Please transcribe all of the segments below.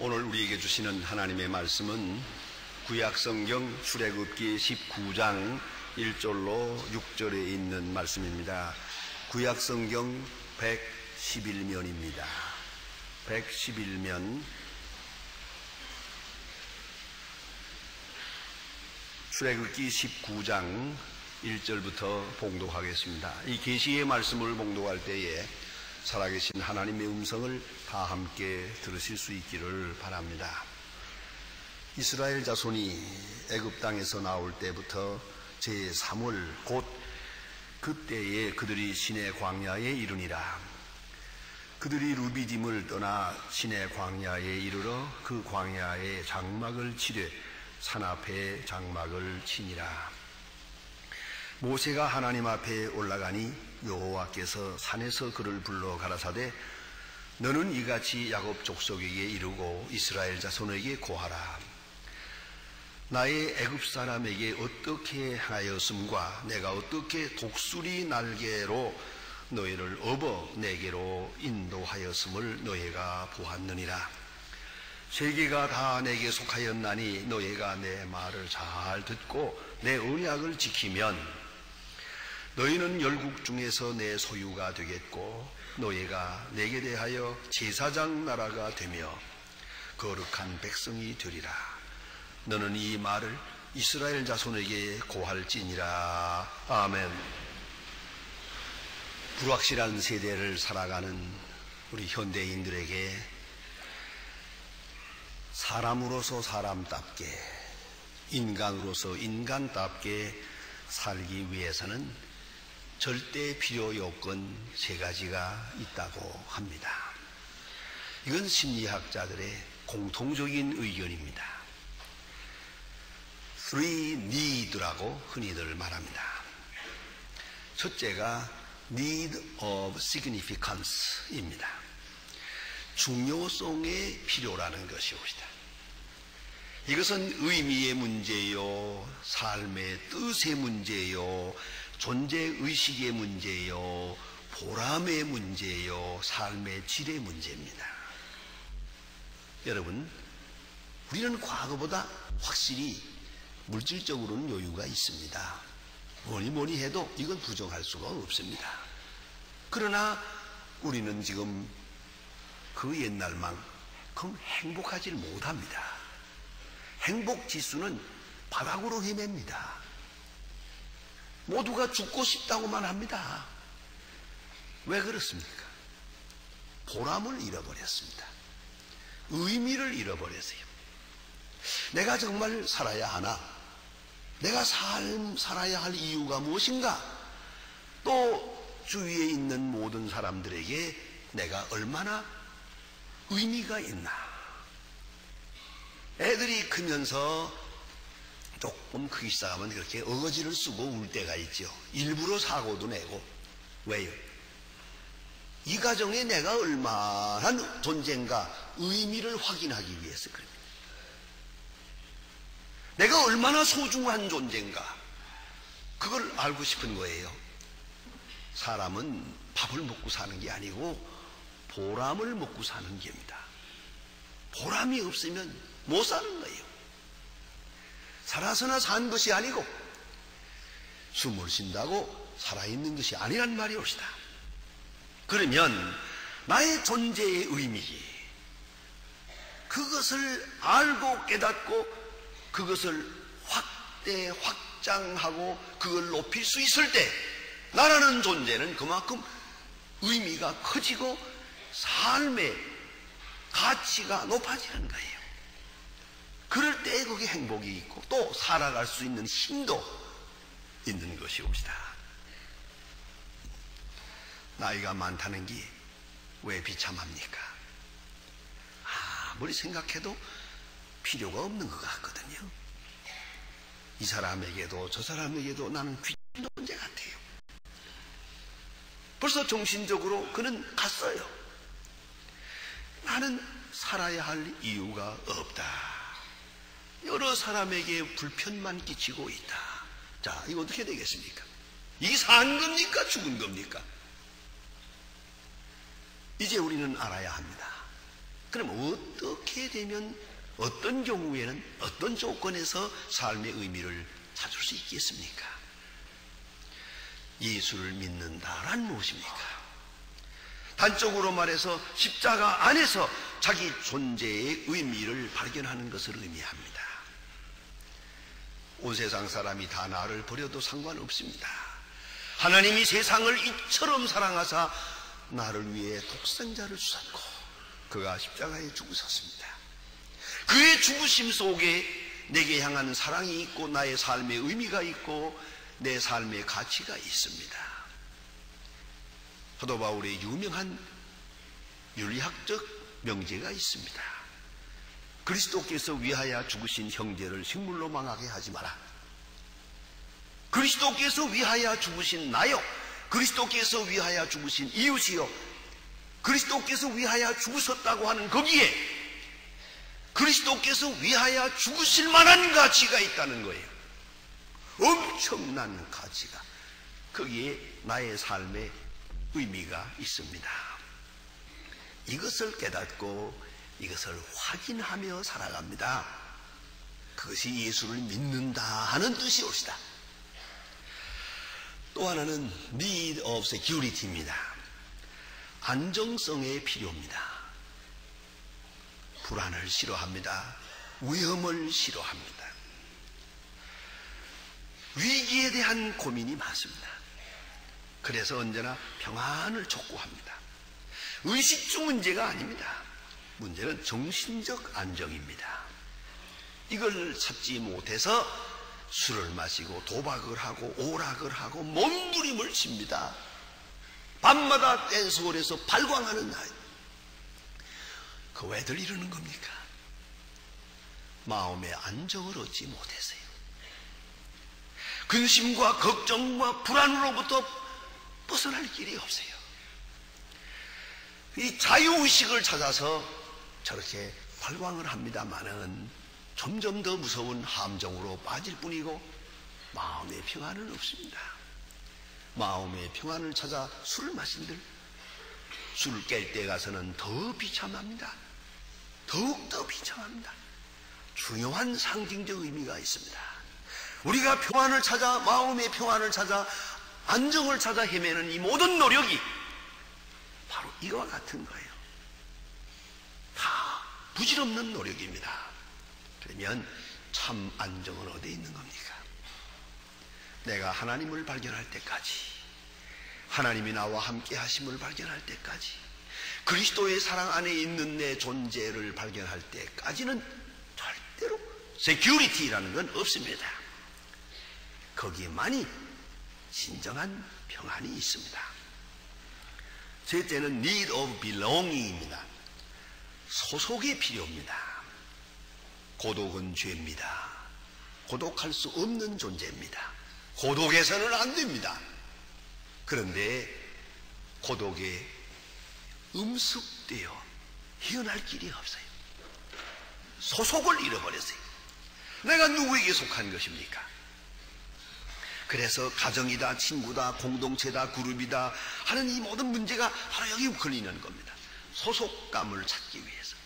오늘 우리에게 주시는 하나님의 말씀은 구약성경 출애굽기 19장 1절로 6절에 있는 말씀입니다. 구약성경 111면입니다. 111면 출애굽기 19장 1절부터 봉독하겠습니다. 이 계시의 말씀을 봉독할 때에 살아계신 하나님의 음성을 다 함께 들으실 수 있기를 바랍니다. 이스라엘 자손이 애굽 땅에서 나올 때부터 제3월 곧 그때에 그들이 시내 광야에 이르니라. 그들이 루비딤을 떠나 시내 광야에 이르러 그 광야에 장막을 치되 산 앞에 장막을 치니라. 모세가 하나님 앞에 올라가니 여호와께서 산에서 그를 불러 가라사대 너는 이같이 야곱 족속에게 이르고 이스라엘 자손에게 고하라. 나의 애굽 사람에게 어떻게 하였음과 내가 어떻게 독수리 날개로 너희를 업어 내게로 인도하였음을 너희가 보았느니라. 세계가 다 내게 속하였나니 너희가 내 말을 잘 듣고 내 언약을 지키면 너희는 열국 중에서 내 소유가 되겠고 너희가 내게 대하여 제사장 나라가 되며 거룩한 백성이 되리라. 너는 이 말을 이스라엘 자손에게 고할지니라. 아멘. 불확실한 세대를 살아가는 우리 현대인들에게 사람으로서 사람답게, 인간으로서 인간답게 살기 위해서는 절대 필요 요건 3가지가 있다고 합니다. 이건 심리학자들의 공통적인 의견입니다. Three need라고 흔히들 말합니다. 첫째가 need of significance입니다. 중요성의 필요라는 것이옵니다. 이것은 의미의 문제요, 삶의 뜻의 문제요, 존재의식의 문제요, 보람의 문제요, 삶의 질의 문제입니다. 여러분, 우리는 과거보다 확실히 물질적으로는 여유가 있습니다. 뭐니 해도 이건 부정할 수가 없습니다. 그러나 우리는 지금 그 옛날만큼 행복하지 못합니다. 행복 지수는 바닥으로 헤맵니다. 모두가 죽고 싶다고만 합니다. 왜 그렇습니까? 보람을 잃어버렸습니다. 의미를 잃어버렸어요. 내가 정말 살아야 하나? 내가 살아야 할 이유가 무엇인가? 또 주위에 있는 모든 사람들에게 내가 얼마나 의미가 있나? 애들이 크면서 조금 크기 시작하면 그렇게 어거지를 쓰고 울 때가 있죠. 일부러 사고도 내고. 왜요? 이 가정에 내가 얼마나 존재인가 의미를 확인하기 위해서 그럽니다. 내가 얼마나 소중한 존재인가 그걸 알고 싶은 거예요. 사람은 밥을 먹고 사는 게 아니고 보람을 먹고 사는 겁니다. 보람이 없으면 못 사는 거예요. 살아서나 산 것이 아니고 숨을 쉰다고 살아있는 것이 아니란 말이옵시다. 그러면 나의 존재의 의미, 그것을 알고 깨닫고 그것을 확장하고 그걸 높일 수 있을 때 나라는 존재는 그만큼 의미가 커지고 삶의 가치가 높아지는 거예요. 그럴 때 거기에 행복이 있고 또 살아갈 수 있는 힘도 있는 것이옵시다. 나이가 많다는 게 왜 비참합니까? 아무리 생각해도 필요가 없는 것 같거든요. 이 사람에게도 저 사람에게도 나는 귀한 존재 같아요. 벌써 정신적으로 그는 갔어요. 나는 살아야 할 이유가 없다. 여러 사람에게 불편만 끼치고 있다. 자, 이거 어떻게 되겠습니까? 이게 산 겁니까? 죽은 겁니까? 이제 우리는 알아야 합니다. 그럼 어떻게 되면, 어떤 경우에는, 어떤 조건에서 삶의 의미를 찾을 수 있겠습니까? 예수를 믿는다란 무엇입니까? 단적으로 말해서 십자가 안에서 자기 존재의 의미를 발견하는 것을 의미합니다. 온 세상 사람이 다 나를 버려도 상관없습니다. 하나님이 세상을 이처럼 사랑하사 나를 위해 독생자를 주셨고 그가 십자가에 죽으셨습니다. 그의 죽으심 속에 내게 향한 사랑이 있고 나의 삶의 의미가 있고 내 삶의 가치가 있습니다. 사도 바울의 유명한 윤리학적 명제가 있습니다. 그리스도께서 위하여 죽으신 형제를 식물로 망하게 하지 마라. 그리스도께서 위하여 죽으신 나요, 그리스도께서 위하여 죽으신 이웃이요, 그리스도께서 위하여 죽으셨다고 하는 거기에 그리스도께서 위하여 죽으실 만한 가치가 있다는 거예요. 엄청난 가치가, 거기에 나의 삶의 의미가 있습니다. 이것을 깨닫고 이것을 확인하며 살아갑니다. 그것이 예수를 믿는다 하는 뜻이옵시다. 또 하나는 need of security입니다. 안정성의 필요입니다. 불안을 싫어합니다. 위험을 싫어합니다. 위기에 대한 고민이 많습니다. 그래서 언제나 평안을 촉구합니다. 의식주 문제가 아닙니다. 문제는 정신적 안정입니다. 이걸 찾지 못해서 술을 마시고 도박을 하고 오락을 하고 몸부림을 칩니다. 밤마다 댄스홀에서 발광하는 아이. 그 왜들 이러는 겁니까? 마음의 안정을 얻지 못해서요. 근심과 걱정과 불안으로부터 벗어날 길이 없어요. 이 자유의식을 찾아서 저렇게 발광을 합니다마는 점점 더 무서운 함정으로 빠질 뿐이고 마음의 평안은 없습니다. 마음의 평안을 찾아 술을 마신들, 술을 깰 때 가서는 더 비참합니다. 더욱더 비참합니다. 중요한 상징적 의미가 있습니다. 우리가 평안을 찾아, 마음의 평안을 찾아, 안정을 찾아 헤매는 이 모든 노력이 바로 이와 같은 거예요. 다 부질없는 노력입니다. 그러면 참 안정은 어디에 있는 겁니까? 내가 하나님을 발견할 때까지, 하나님이 나와 함께 하심을 발견할 때까지, 그리스도의 사랑 안에 있는 내 존재를 발견할 때까지는 절대로 security라는 건 없습니다. 거기에만이 진정한 평안이 있습니다. 셋째는 need of belonging입니다. 소속이 필요합니다. 고독은 죄입니다. 고독할 수 없는 존재입니다. 고독해서는 안 됩니다. 그런데 고독에 음습되어 헤어날 길이 없어요. 소속을 잃어버렸어요. 내가 누구에게 속한 것입니까? 그래서 가정이다, 친구다, 공동체다, 그룹이다 하는 이 모든 문제가 바로 여기 걸리는 겁니다. 소속감을 찾기 위해서.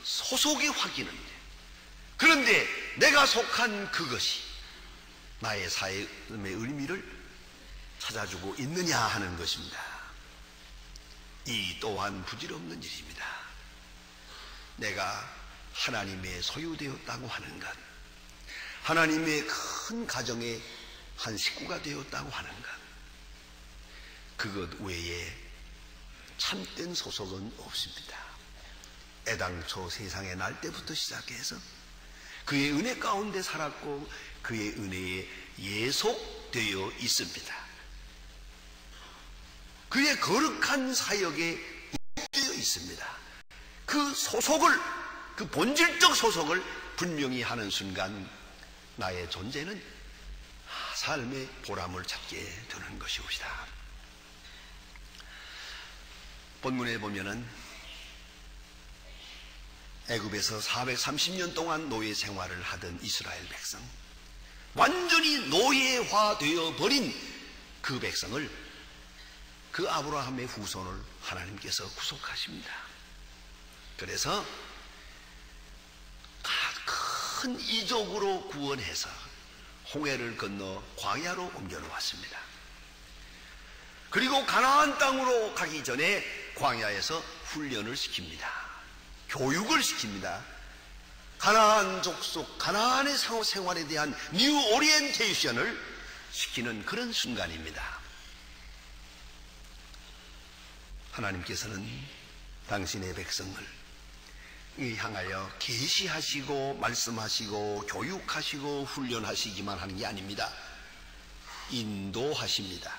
소속이 확인은 돼요. 그런데 내가 속한 그것이 나의 삶의 의미를 찾아주고 있느냐 하는 것입니다. 이 또한 부질없는 일입니다. 내가 하나님의 소유되었다고 하는 것, 하나님의 큰 가정의 한 식구가 되었다고 하는 것, 그것 외에 참된 소속은 없습니다. 애당초 세상에 날 때부터 시작해서 그의 은혜 가운데 살았고 그의 은혜에 예속되어 있습니다. 그의 거룩한 사역에 예속되어 있습니다. 그 소속을, 그 본질적 소속을 분명히 하는 순간 나의 존재는 삶의 보람을 찾게 되는 것이옵시다. 본문에 보면은 애굽에서 430년 동안 노예 생활을 하던 이스라엘 백성, 완전히 노예화되어 버린 그 백성을, 그 아브라함의 후손을 하나님께서 구속하십니다. 그래서 큰 이족으로 구원해서 홍해를 건너 광야로 옮겨놓았습니다. 그리고 가나안 땅으로 가기 전에 광야에서 훈련을 시킵니다. 교육을 시킵니다. 가나안 족속, 가나안의 생활에 대한 뉴 오리엔테이션을 시키는 그런 순간입니다. 하나님께서는 당신의 백성을 향하여 계시하시고 말씀하시고 교육하시고 훈련하시기만 하는 게 아닙니다. 인도하십니다.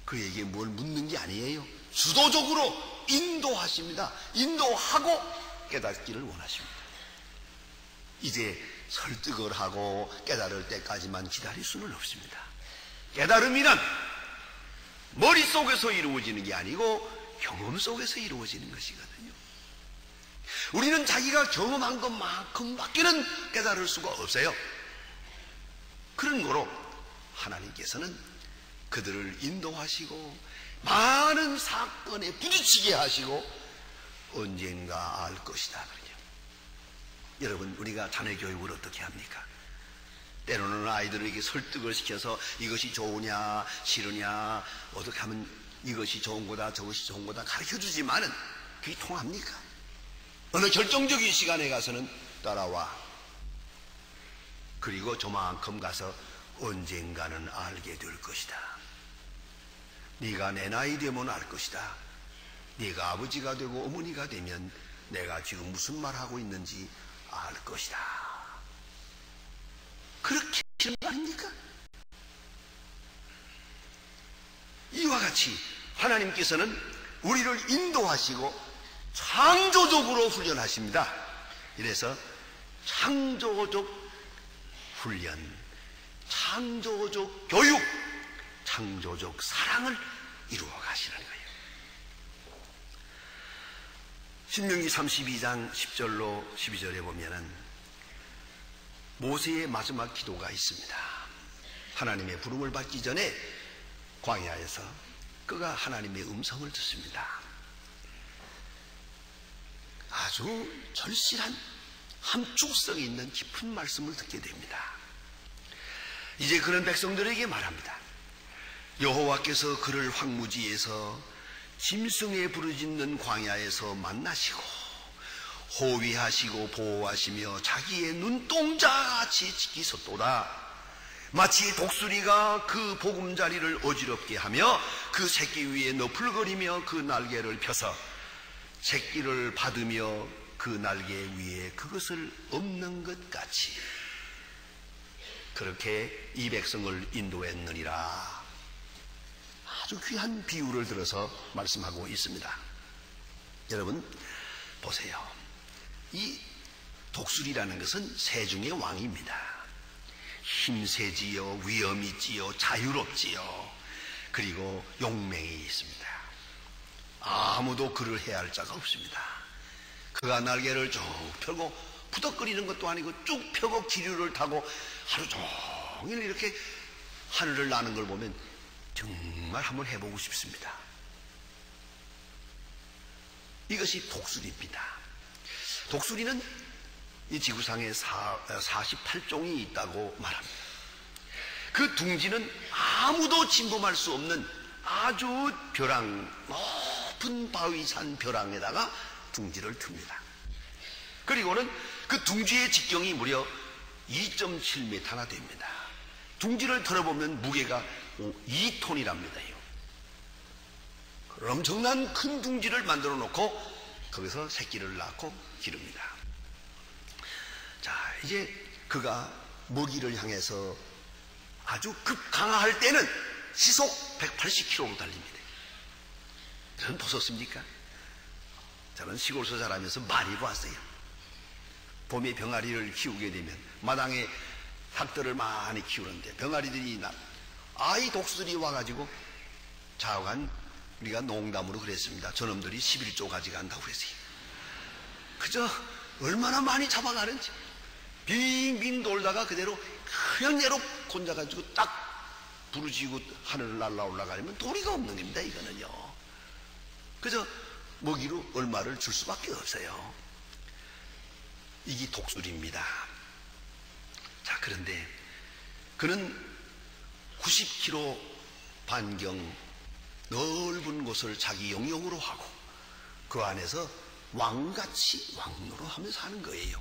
그에게 뭘 묻는 게 아니에요. 주도적으로 인도하십니다. 인도하고 깨닫기를 원하십니다. 이제 설득을 하고 깨달을 때까지만 기다릴 수는 없습니다. 깨달음이란 머릿속에서 이루어지는 게 아니고 경험 속에서 이루어지는 것이거든요. 우리는 자기가 경험한 것만큼밖에는 깨달을 수가 없어요. 그런 거로 하나님께서는 그들을 인도하시고 많은 사건에 부딪히게 하시고 언젠가 알 것이다. 여러분, 우리가 자녀 교육을 어떻게 합니까? 때로는 아이들에게 설득을 시켜서 이것이 좋으냐 싫으냐 어떻게 하면 이것이 좋은 거다 저것이 좋은 거다 가르쳐주지만은 그게 통합니까? 어느 결정적인 시간에 가서는 따라와. 그리고 저만큼 가서 언젠가는 알게 될 것이다. 네가 내 나이 되면 알 것이다. 네가 아버지가 되고 어머니가 되면 내가 지금 무슨 말 하고 있는지 알 것이다. 그렇게 하시는 거 아닙니까? 이와 같이 하나님께서는 우리를 인도하시고 창조적으로 훈련하십니다. 이래서 창조적 훈련, 창조적 교육, 창조적 사랑을 이루어 가시는 거예요. 신명기 32장 10절로 12절에 보면은 모세의 마지막 기도가 있습니다. 하나님의 부름을 받기 전에 광야에서 그가 하나님의 음성을 듣습니다. 아주 절실한 함축성이 있는 깊은 말씀을 듣게 됩니다. 이제 그런 백성들에게 말합니다. 여호와께서 그를 황무지에서 짐승에 부르짖는 광야에서 만나시고 호위하시고 보호하시며 자기의 눈동자같이 지키셨도다. 마치 독수리가 그 보금자리를 어지럽게 하며 그 새끼 위에 너풀거리며 그 날개를 펴서 새끼를 받으며 그 날개 위에 그것을 엎는 것 같이 그렇게 이 백성을 인도했느니라. 아주 귀한 비유를 들어서 말씀하고 있습니다. 여러분 보세요. 이 독수리라는 것은 새 중의 왕입니다. 힘세지요, 위엄 있지요, 자유롭지요. 그리고 용맹이 있습니다. 아무도 그를 해할 자가 없습니다. 그가 날개를 쭉 펴고 푸덕거리는 것도 아니고 쭉 펴고 기류를 타고 하루 종일 이렇게 하늘을 나는 걸 보면 정말 한번 해보고 싶습니다. 이것이 독수리입니다. 독수리는 이 지구상에 48종이 있다고 말합니다. 그 둥지는 아무도 침범할 수 없는 아주 벼랑, 높은 바위산 벼랑에다가 둥지를 틉니다. 그리고는 그 둥지의 직경이 무려 2.7m나 됩니다. 둥지를 털어보면 무게가 2톤이랍니다. 엄청난 큰 둥지를 만들어 놓고 거기서 새끼를 낳고 기릅니다. 자, 이제 그가 먹이를 향해서 아주 급강하할 때는 시속 180km로 달립니다. 저는 보셨습니까? 저는 시골에서 자라면서 많이 봤어요. 봄에 병아리를 키우게 되면 마당에 닭들을 많이 키우는데 병아리들이 아이 독수리 와가지고 좌우간 우리가 농담으로 그랬습니다. 저놈들이 11조 가져간다고 그랬어요. 그저 얼마나 많이 잡아가는지 빙빙 돌다가 그대로 그냥 내로 곤자가지고 딱 부르짖고 하늘을 날라 올라가려면 도리가 없는 겁니다. 이거는요. 그저 먹이로 얼마를 줄 수밖에 없어요. 이게 독수리입니다. 자, 그런데 그는 90km 반경 넓은 곳을 자기 영역으로 하고 그 안에서 왕같이 왕노릇하면서 사는 거예요.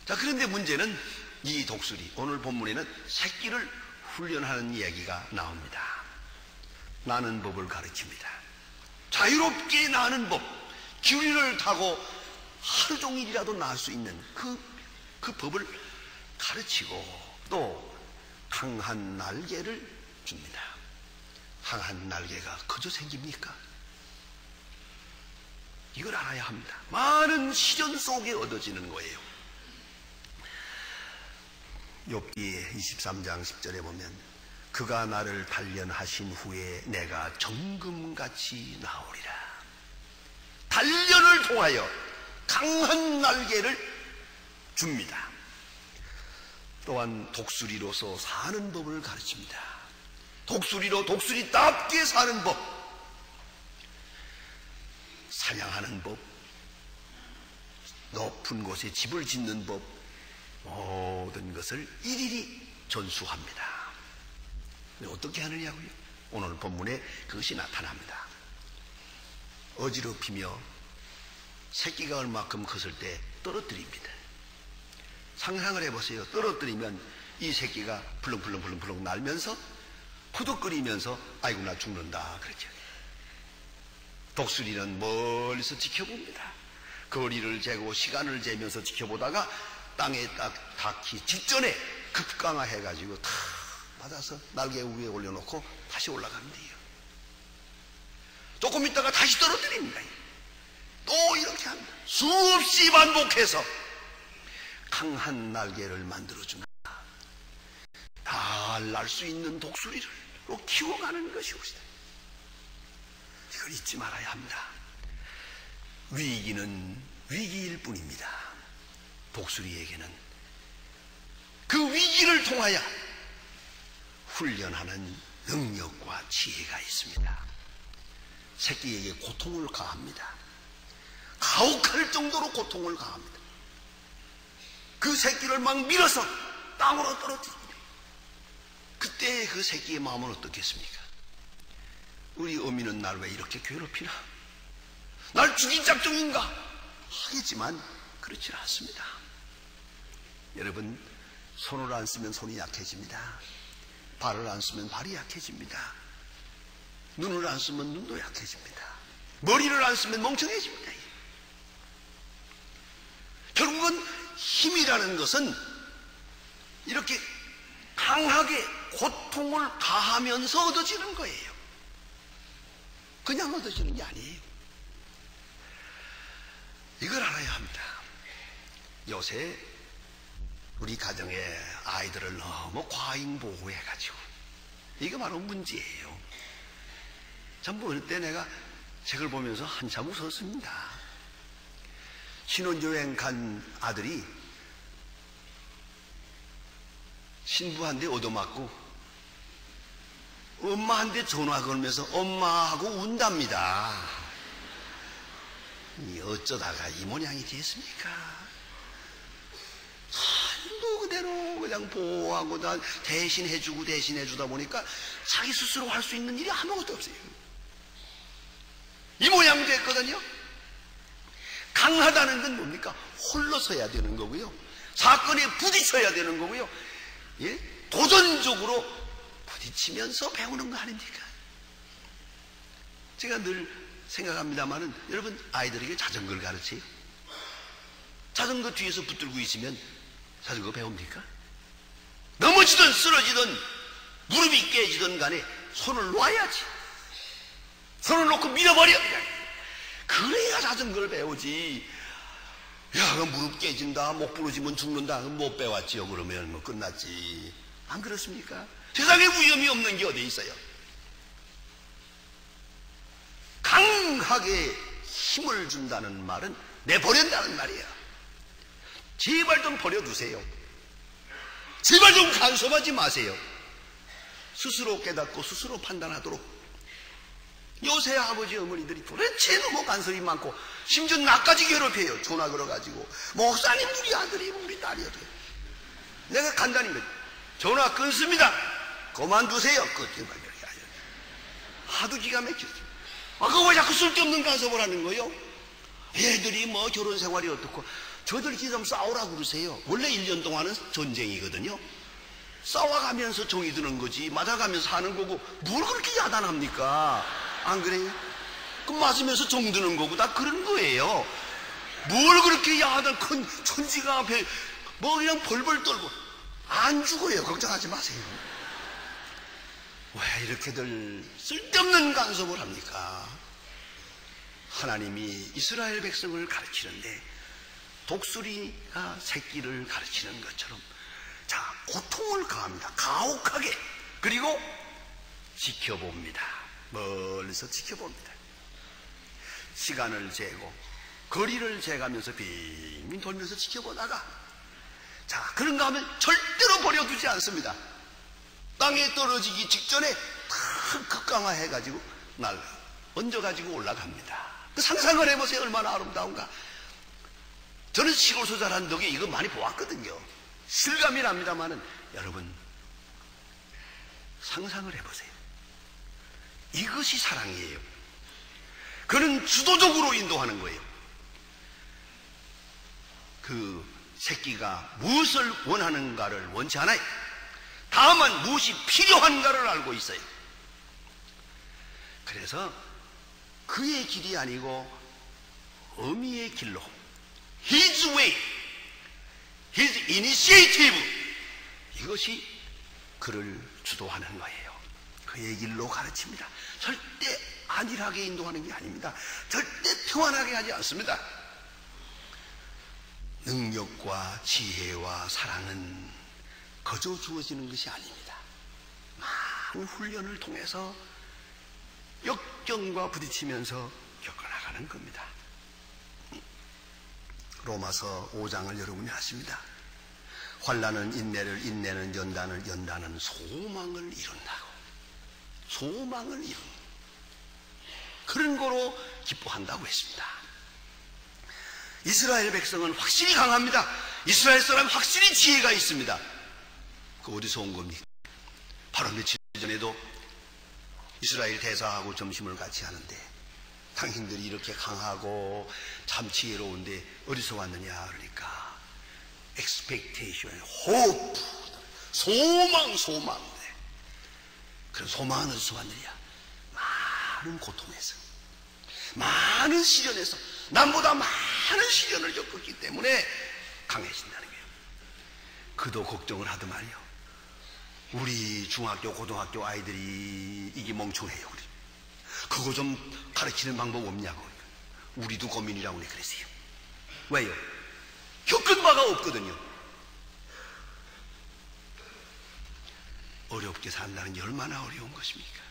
자, 그런데 문제는 이 독수리, 오늘 본문에는 새끼를 훈련하는 이야기가 나옵니다. 나는 법을 가르칩니다. 자유롭게 나는 법, 기운을 타고 하루 종일이라도 날 수 있는 그 법을 가르치고 또 강한 날개를 줍니다. 강한 날개가 그저 생깁니까? 이걸 알아야 합니다. 많은 시련 속에 얻어지는 거예요. 욥기 23장 10절에 보면 그가 나를 단련하신 후에 내가 정금같이 나오리라. 단련을 통하여 강한 날개를 줍니다. 또한 독수리로서 사는 법을 가르칩니다. 독수리로 독수리답게 사는 법, 사냥하는 법, 높은 곳에 집을 짓는 법, 모든 것을 일일이 전수합니다. 어떻게 하느냐고요? 오늘 본문에 그것이 나타납니다. 어지럽히며 새끼가 얼마큼 컸을 때 떨어뜨립니다. 상상을 해보세요. 떨어뜨리면 이 새끼가 풀렁풀렁 날면서 푸덕거리면서 아이고 나 죽는다 그러죠. 독수리는 멀리서 지켜봅니다. 거리를 재고 시간을 재면서 지켜보다가 땅에 딱 닿기 직전에 급강화해가지고 탁 받아서 날개 위에 올려놓고 다시 올라갑니다. 조금 있다가 다시 떨어뜨립니다. 또 이렇게 합니다. 수없이 반복해서 강한 날개를 만들어줍니다. 다 날 수 있는 독수리를 키워가는 것이 우리다. 이걸 잊지 말아야 합니다. 위기는 위기일 뿐입니다. 독수리에게는 그 위기를 통하여 훈련하는 능력과 지혜가 있습니다. 새끼에게 고통을 가합니다. 가혹할 정도로 고통을 가합니다. 그 새끼를 막 밀어서 땅으로 떨어뜨립니다. 그때 그 새끼의 마음은 어떻겠습니까? 우리 어미는 날 왜 이렇게 괴롭히나? 날 죽인 작정인가? 하겠지만 그렇지 않습니다. 여러분, 손을 안 쓰면 손이 약해집니다. 발을 안 쓰면 발이 약해집니다. 눈을 안 쓰면 눈도 약해집니다. 머리를 안 쓰면 멍청해집니다. 결국은 힘이라는 것은 이렇게 강하게 고통을 가하면서 얻어지는 거예요. 그냥 얻어지는 게 아니에요. 이걸 알아야 합니다. 요새 우리 가정에 아이들을 너무 과잉 보호해가지고 이게 바로 문제예요. 전부 어느 때 내가 책을 보면서 한참 웃었습니다. 신혼여행 간 아들이 신부한테 얻어맞고 엄마한테 전화 걸면서 엄마하고 운답니다. 어쩌다가 이 모양이 됐습니까? 한도 그대로 그냥 보호하고 대신해주다 보니까 자기 스스로 할 수 있는 일이 아무것도 없어요. 이 모양 됐거든요. 강하다는 건 뭡니까? 홀로 서야 되는 거고요. 사건에 부딪혀야 되는 거고요. 예? 도전적으로 부딪히면서 배우는 거 아닙니까? 제가 늘 생각합니다만은 여러분 아이들에게 자전거를 가르쳐요. 자전거 뒤에서 붙들고 있으면 자전거 배웁니까? 넘어지든 쓰러지든 무릎이 깨지든 간에 손을 놔야지. 손을 놓고 밀어버려. 그래야 자전거를 배우지. 야, 무릎 깨진다, 목 부러지면 죽는다, 못 배웠지요. 그러면 뭐 끝났지. 안 그렇습니까? 세상에 위험이 없는 게 어디 있어요? 강하게 힘을 준다는 말은 내버린다는 말이에요. 제발 좀 버려두세요. 제발 좀 간섭하지 마세요. 스스로 깨닫고 스스로 판단하도록 요새 아버지 어머니들이 도대체 너무 간섭이 많고 심지어 나까지 괴롭혀요. 전화 걸어가지고 목사님 우리 아들이 우리 딸이 어떻게. 내가 간단히 전화 끊습니다. 그만두세요. 하도 기가 막혔어요. 그거 왜 자꾸 쓸데없는 간섭을 하는 거예요? 애들이 뭐 결혼 생활이 어떻고 저들끼리 좀 싸우라고 그러세요. 원래 1년 동안은 전쟁이거든요. 싸워가면서 정이 드는 거지 맞아가면서 하는 거고 뭘 그렇게 야단합니까? 안 그래요? 그 맞으면서 정 드는 거고 다 그런 거예요. 뭘 그렇게 야단 큰 천지가 앞에 뭐 그냥 벌벌 떨고 안 죽어요. 걱정하지 마세요. 왜 이렇게들 쓸데없는 간섭을 합니까? 하나님이 이스라엘 백성을 가르치는데 독수리가 새끼를 가르치는 것처럼 자, 고통을 가합니다. 가혹하게. 그리고 지켜봅니다. 멀리서 지켜봅니다. 시간을 재고 거리를 재가면서 빙빙 돌면서 지켜보다가 자, 그런가 하면 절대로 버려두지 않습니다. 땅에 떨어지기 직전에 탁 극강화해가지고 얹어가지고 올라갑니다. 그 상상을 해보세요. 얼마나 아름다운가. 저는 시골서 자란 덕에 이거 많이 보았거든요. 실감이 납니다만은 여러분 상상을 해보세요. 이것이 사랑이에요. 그는 주도적으로 인도하는 거예요. 그 새끼가 무엇을 원하는가를 원치 않아요. 다만 무엇이 필요한가를 알고 있어요. 그래서 그의 길이 아니고 어미의 길로 His way, His initiative 이것이 그를 주도하는 거예요. 그의 길로 가르칩니다. 절대 안일하게 인도하는 게 아닙니다. 절대 평안하게 하지 않습니다. 능력과 지혜와 사랑은 거저 주어지는 것이 아닙니다. 많은 훈련을 통해서 역경과 부딪히면서 겪어나가는 겁니다. 로마서 5장을 여러분이 아십니다. 환난은 인내를, 인내는 연단을, 연단은 소망을 이룬다고. 소망을 이룬 그런 거로 기뻐한다고 했습니다. 이스라엘 백성은 확실히 강합니다. 이스라엘 사람은 확실히 지혜가 있습니다. 그 어디서 온 겁니까? 바로 며칠 전에도 이스라엘 대사하고 점심을 같이 하는데 당신들이 이렇게 강하고 참 지혜로운데 어디서 왔느냐 그러니까 expectation, hope, 소망. 그런 소망은 어디서 왔느냐? 많은 고통에서, 많은 시련에서, 남보다 많은 시련을 겪었기 때문에 강해진다는 거예요. 그도 걱정을 하더만요. 우리 중학교, 고등학교 아이들이 이게 멍청해요. 그거 좀 가르치는 방법 없냐고. 우리도 고민이라고 그랬어요. 왜요? 겪은 바가 없거든요. 어렵게 산다는 게 얼마나 어려운 것입니까?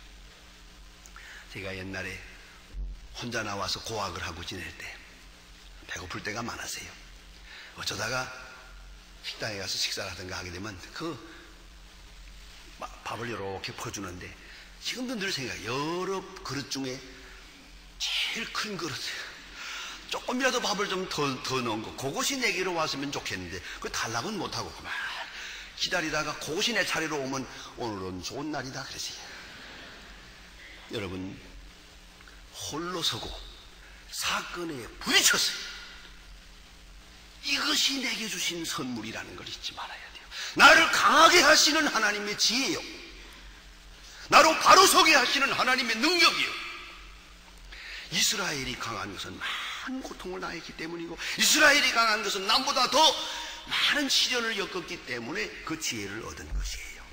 제가 옛날에 혼자 나와서 고학을 하고 지낼 때 배고플 때가 많았어요. 어쩌다가 식당에 가서 식사를 하든가 하게 되면 그 밥을 이렇게 퍼주는데 지금도 늘 생각해요. 여러 그릇 중에 제일 큰 그릇 조금이라도 밥을 좀 더 넣은 거 그것이 내게로 왔으면 좋겠는데 그 달라고는 못하고 그만 기다리다가 그것이 내 차례로 오면 오늘은 좋은 날이다 그러세요. 여러분 홀로 서고 사건에 부딪혔어요. 이것이 내게 주신 선물이라는 걸 잊지 말아야 돼요. 나를 강하게 하시는 하나님의 지혜요. 나로 바로 서게 하시는 하나님의 능력이요. 이스라엘이 강한 것은 많은 고통을 당했기 때문이고 이스라엘이 강한 것은 남보다 더 많은 시련을 겪었기 때문에 그 지혜를 얻은 것이에요.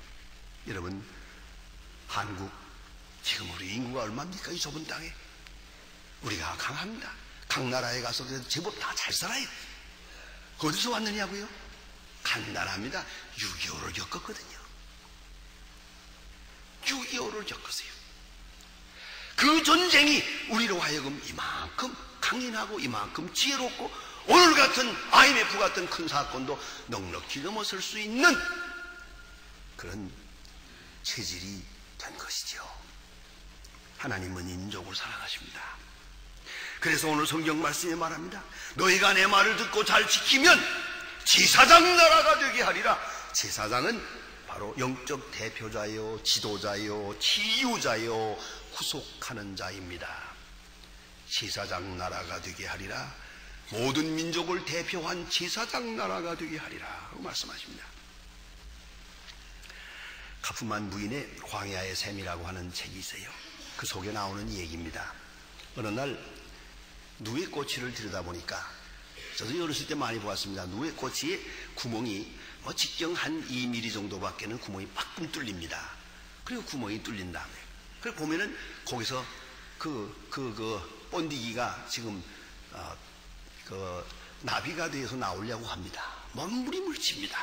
여러분 한국 지금 우리 인구가 얼마입니까? 이 좁은 땅에 우리가 강합니다. 각 나라에 가서 제법 다 잘 살아요. 어디서 왔느냐고요? 간단합니다. 6.25를 겪었거든요. 6.25를 겪었어요. 그 전쟁이 우리로 하여금 이만큼 강인하고 이만큼 지혜롭고 오늘 같은 IMF 같은 큰 사건도 넉넉히 넘어설 수 있는 그런 체질이 된 것이죠. 하나님은 이 민족을 사랑하십니다. 그래서 오늘 성경 말씀에 말합니다. 너희가 내 말을 듣고 잘 지키면 제사장 나라가 되게 하리라. 제사장은 바로 영적 대표자요, 지도자요, 치유자요, 구속하는 자입니다. 제사장 나라가 되게 하리라. 모든 민족을 대표한 제사장 나라가 되게 하리라 하고 말씀하십니다. 가프만 부인의 광야의 샘이라고 하는 책이 있어요. 그 속에 나오는 얘기입니다. 어느 날 누에 꼬치를 들여다보니까, 저도 어렸을 때 많이 보았습니다. 누에 꼬치에 구멍이 직경 한 2mm 정도밖에는 구멍이 빡 뚫립니다. 그리고 구멍이 뚫린 다음에 그리고 보면은 거기서 번디기가 지금 나비가 돼서 나오려고 합니다. 몸부림을 칩니다.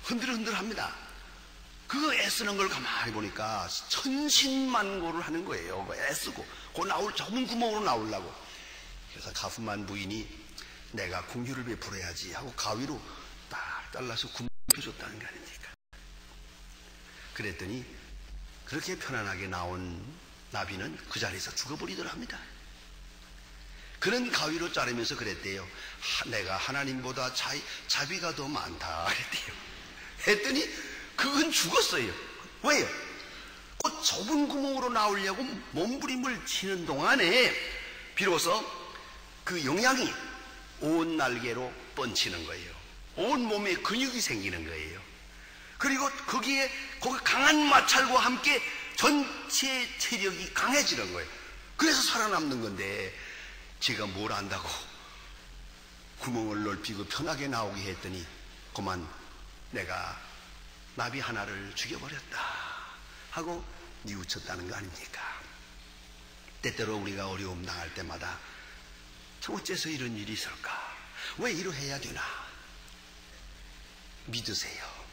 흔들흔들합니다. 그거 애쓰는 걸 가만히 보니까 천신만고를 하는 거예요. 애쓰고 좁은 구멍으로 나오려고. 그래서 가프만 부인이 내가 긍휼을 베풀어야지 하고 가위로 딱 잘라서 굶겨줬다는 거 아닙니까? 그랬더니 그렇게 편안하게 나온 나비는 그 자리에서 죽어버리더랍니다. 그는 가위로 자르면서 그랬대요. 내가 하나님보다 자비가 더 많다 그랬대요. 했더니 그건 죽었어요. 왜요? 그 좁은 구멍으로 나오려고 몸부림을 치는 동안에 비로소 그 영양이 온 날개로 뻗치는 거예요. 온 몸에 근육이 생기는 거예요. 그리고 거기 강한 마찰과 함께 전체 체력이 강해지는 거예요. 그래서 살아남는 건데, 제가 뭘 안다고 구멍을 넓히고 편하게 나오게 했더니 그만 내가 나비 하나를 죽여버렸다 하고 뉘우쳤다는 거 아닙니까? 때때로 우리가 어려움 당할 때마다 어째서 이런 일이 있을까? 왜 이러해야 되나? 믿으세요.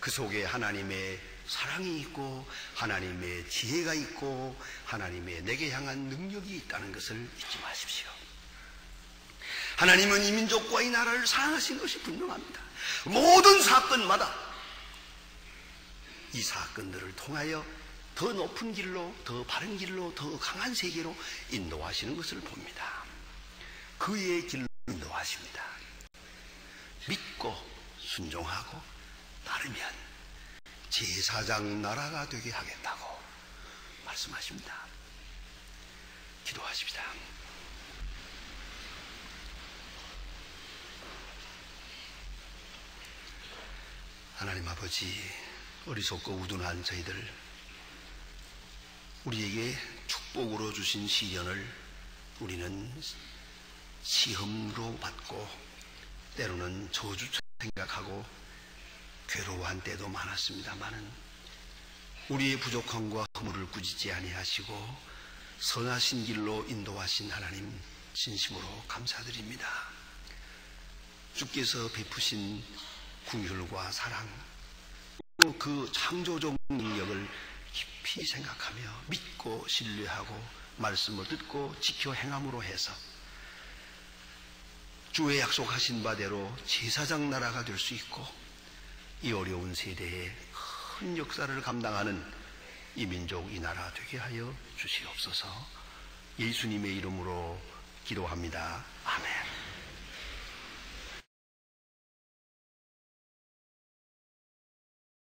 그 속에 하나님의 사랑이 있고 하나님의 지혜가 있고 하나님의 내게 향한 능력이 있다는 것을 잊지 마십시오. 하나님은 이 민족과 이 나라를 사랑하신 것이 분명합니다. 모든 사건마다 이 사건들을 통하여 더 높은 길로, 더 바른 길로, 더 강한 세계로 인도하시는 것을 봅니다. 그의 길로 인도하십니다. 믿고 순종하고 따르면 제사장 나라가 되게 하겠다고 말씀하십니다. 기도하십시다. 하나님 아버지, 어리석고 우둔한 저희들, 우리에게 축복으로 주신 시련을 우리는 시험으로 받고 때로는 저주처럼 생각하고 괴로워한 때도 많았습니다마는 우리의 부족함과 허물을 꾸짖지 아니하시고 선하신 길로 인도하신 하나님 진심으로 감사드립니다. 주께서 베푸신 긍휼과 사랑, 그 창조적 능력을 깊이 생각하며 믿고 신뢰하고 말씀을 듣고 지켜 행함으로 해서 주의 약속하신 바대로 제사장 나라가 될 수 있고 이 어려운 세대에 큰 역사를 감당하는 이 민족, 이 나라 되게 하여 주시옵소서. 예수님의 이름으로 기도합니다. 아멘.